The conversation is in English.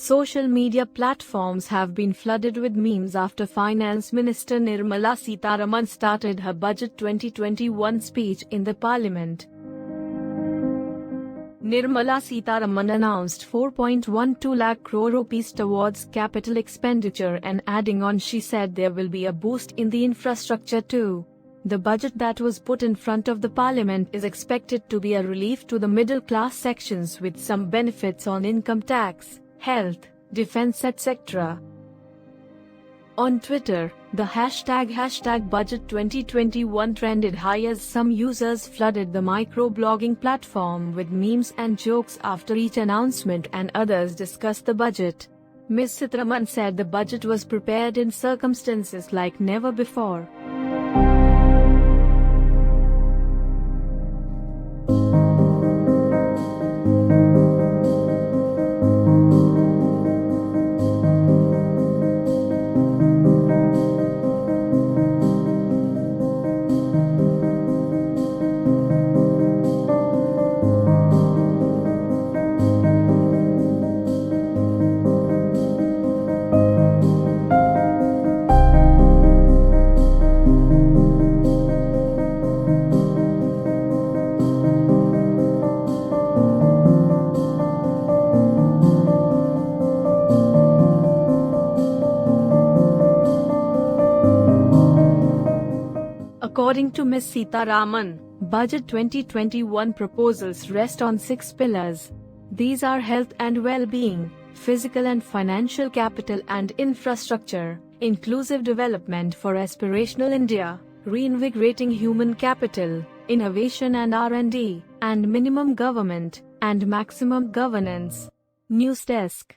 Social media platforms have been flooded with memes after Finance Minister Nirmala Sitharaman started her Budget 2021 speech in the Parliament. Nirmala Sitharaman announced 4.12 lakh crore rupees towards capital expenditure, and adding on, she said there will be a boost in the infrastructure too. The budget that was put in front of the Parliament is expected to be a relief to the middle class sections with some benefits on income tax, health, defense, etc. On Twitter, the hashtag Budget 2021 trended high as some users flooded the microblogging platform with memes and jokes after each announcement, and others discussed the budget. Ms. Sitaraman said the budget was prepared in circumstances like never before. According to Ms. Sitaraman, Budget 2021 proposals rest on 6 pillars. These are health and well-being, physical and financial capital and infrastructure, inclusive development for aspirational India, reinvigorating human capital, innovation and R&D, and minimum government and maximum governance. News Desk.